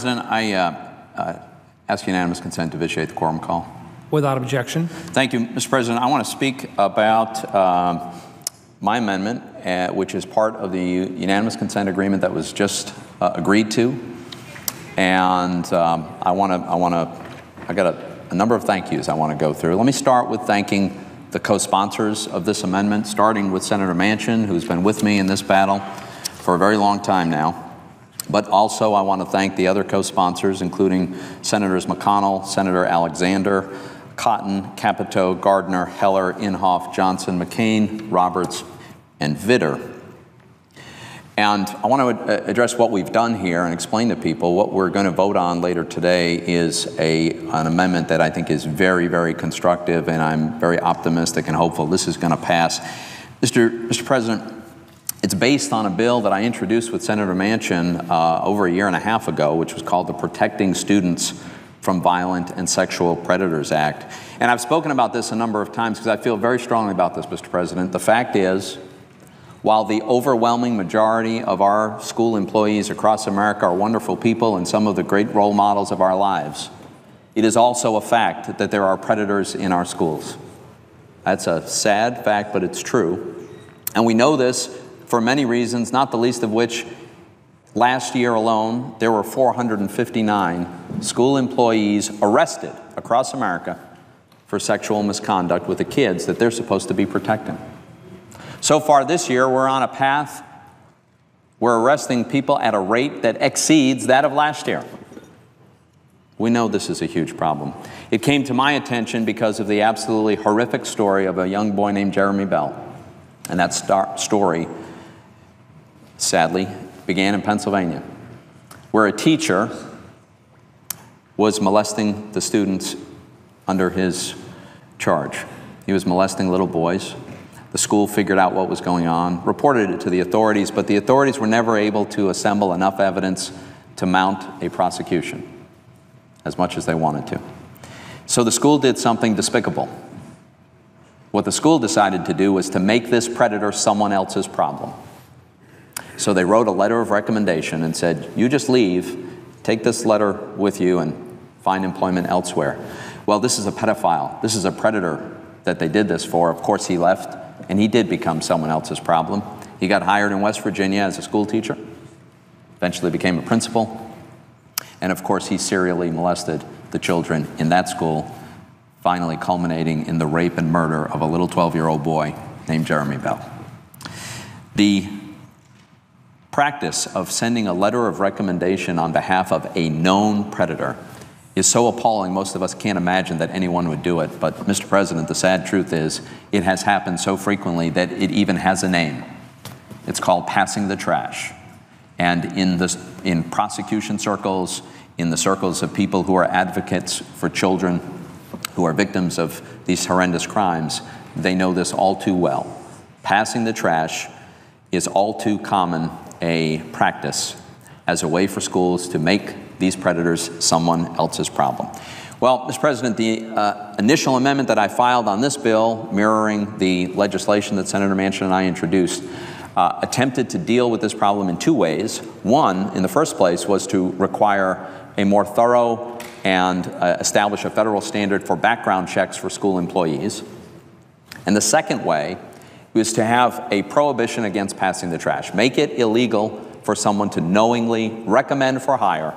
President, I ask unanimous consent to vitiate the quorum call. Without objection. Thank you, Mr. President. I want to speak about my amendment, which is part of the unanimous consent agreement that was just agreed to. And I got a number of thank yous I want to go through. Let me start with thanking the co-sponsors of this amendment, starting with Senator Manchin, who's been with me in this battle for a very long time now. But also I want to thank the other co-sponsors, including Senators McConnell, Senator Alexander, Cotton, Capito, Gardner, Heller, Inhofe, Johnson, McCain, Roberts, and Vitter. And I want to address what we've done here and explain to people what we're going to vote on later today is an amendment that I think is very, very constructive, and I'm very optimistic and hopeful this is going to pass. Mr. President, it's based on a bill that I introduced with Senator Manchin over a year and a half ago, which was called the Protecting Students from Violent and Sexual Predators Act. And I've spoken about this a number of times because I feel very strongly about this, Mr. President. The fact is, while the overwhelming majority of our school employees across America are wonderful people and some of the great role models of our lives, it is also a fact that there are predators in our schools. That's a sad fact, but it's true. And we know this for many reasons, not the least of which, last year alone, there were 459 school employees arrested across America for sexual misconduct with the kids that they're supposed to be protecting. So far this year, we're on a path. We're arresting people at a rate that exceeds that of last year. We know this is a huge problem. It came to my attention because of the absolutely horrific story of a young boy named Jeremy Bell. And that story, sadly, began in Pennsylvania, where a teacher was molesting the students under his charge. He was molesting little boys. The school figured out what was going on, reported it to the authorities, but the authorities were never able to assemble enough evidence to mount a prosecution, as much as they wanted to. So the school did something despicable. What the school decided to do was to make this predator someone else's problem. So they wrote a letter of recommendation and said, you just leave, take this letter with you and find employment elsewhere. Well, this is a pedophile. This is a predator that they did this for. Of course, he left, and he did become someone else's problem. He got hired in West Virginia as a school teacher, eventually became a principal, and of course, he serially molested the children in that school, finally culminating in the rape and murder of a little 12-year-old boy named Jeremy Bell. The practice of sending a letter of recommendation on behalf of a known predator is so appalling, most of us can't imagine that anyone would do it. But, Mr. President, the sad truth is it has happened so frequently that it even has a name. It's called passing the trash. And in prosecution circles, in the circles of people who are advocates for children who are victims of these horrendous crimes, they know this all too well. Passing the trash is all too common a practice as a way for schools to make these predators someone else's problem. Well, Mr. President, the initial amendment that I filed on this bill, mirroring the legislation that Senator Manchin and I introduced, attempted to deal with this problem in two ways. One, in the first place, was to require a more thorough and establish a federal standard for background checks for school employees. And the second way was to have a prohibition against passing the trash. Make it illegal for someone to knowingly recommend for hire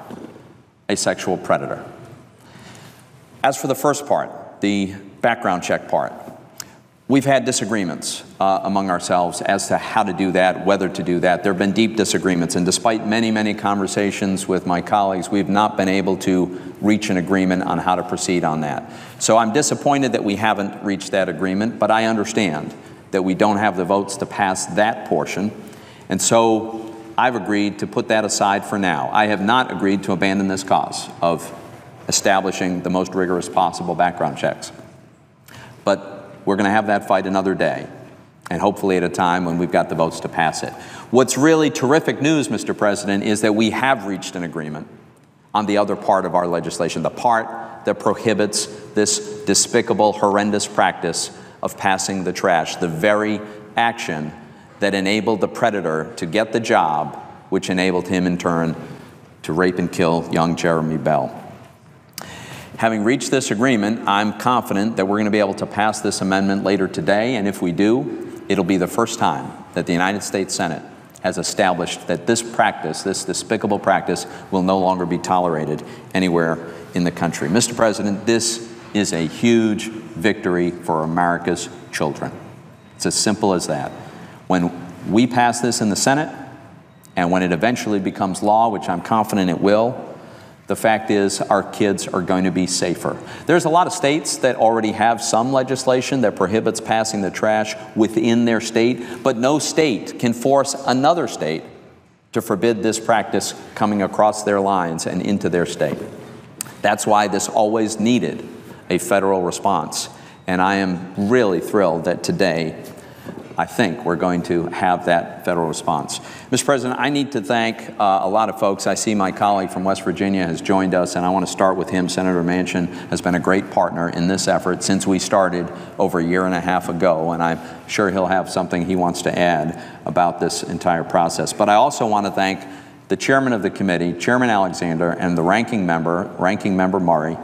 a sexual predator. As for the first part, the background check part, we've had disagreements among ourselves as to how to do that, whether to do that. There have been deep disagreements, and despite many, many conversations with my colleagues, we've not been able to reach an agreement on how to proceed on that. So I'm disappointed that we haven't reached that agreement, but I understand that we don't have the votes to pass that portion. And so I've agreed to put that aside for now. I have not agreed to abandon this cause of establishing the most rigorous possible background checks. But we're going to have that fight another day, and hopefully at a time when we've got the votes to pass it. What's really terrific news, Mr. President, is that we have reached an agreement on the other part of our legislation, the part that prohibits this despicable, horrendous practice of passing the trash, the very action that enabled the predator to get the job, which enabled him in turn to rape and kill young Jeremy Bell. Having reached this agreement, I'm confident that we're going to be able to pass this amendment later today, and if we do, it'll be the first time that the United States Senate has established that this practice, this despicable practice, will no longer be tolerated anywhere in the country. Mr. President, this is a huge victory for America's children. It's as simple as that. When we pass this in the Senate, and when it eventually becomes law, which I'm confident it will, the fact is our kids are going to be safer. There's a lot of states that already have some legislation that prohibits passing the trash within their state, but no state can force another state to forbid this practice coming across their lines and into their state. That's why this always needed a federal response. And I am really thrilled that today, I think we're going to have that federal response. Mr. President, I need to thank a lot of folks. I see my colleague from West Virginia has joined us, and I want to start with him. Senator Manchin has been a great partner in this effort since we started over a year and a half ago, and I'm sure he'll have something he wants to add about this entire process. But I also want to thank the chairman of the committee, Chairman Alexander, and the ranking member Murray,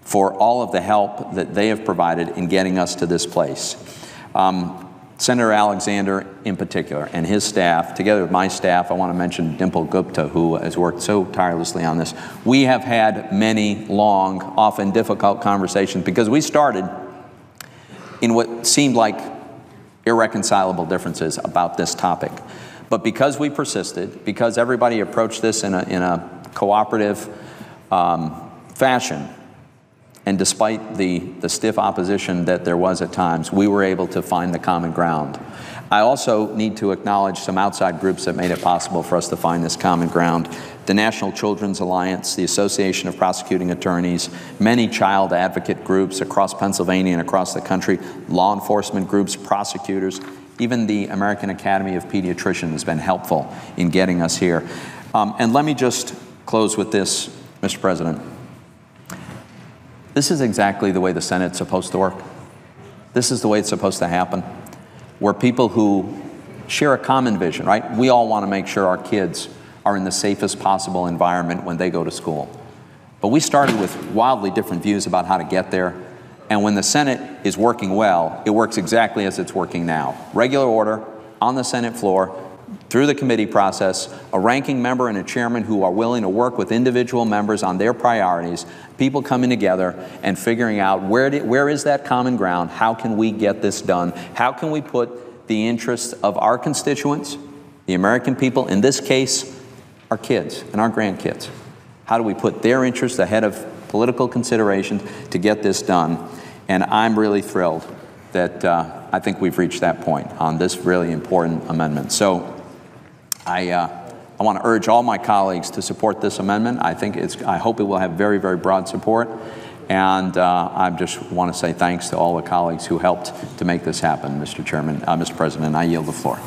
for all of the help that they have provided in getting us to this place. Senator Alexander in particular and his staff, together with my staff, I want to mention Dimple Gupta, who has worked so tirelessly on this. We have had many long, often difficult conversations because we started in what seemed like irreconcilable differences about this topic. But because we persisted, because everybody approached this in a cooperative fashion, and despite the stiff opposition that there was at times, we were able to find the common ground. I also need to acknowledge some outside groups that made it possible for us to find this common ground. The National Children's Alliance, the Association of Prosecuting Attorneys, many child advocate groups across Pennsylvania and across the country, law enforcement groups, prosecutors, even the American Academy of Pediatricians has been helpful in getting us here. And let me just close with this, Mr. President. This is exactly the way the Senate's supposed to work. This is the way it's supposed to happen. We're people who share a common vision, right? We all want to make sure our kids are in the safest possible environment when they go to school. But we started with wildly different views about how to get there. And when the Senate is working well, it works exactly as it's working now. Regular order, on the Senate floor, through the committee process, a ranking member and a chairman who are willing to work with individual members on their priorities, people coming together and figuring out where is that common ground, how can we get this done, how can we put the interests of our constituents, the American people, in this case, our kids and our grandkids. How do we put their interests ahead of political considerations to get this done? And I'm really thrilled that I think we've reached that point on this really important amendment. So I want to urge all my colleagues to support this amendment. I hope it will have very, very broad support. And I just want to say thanks to all the colleagues who helped to make this happen, Mr. Chairman, Mr. President. I yield the floor.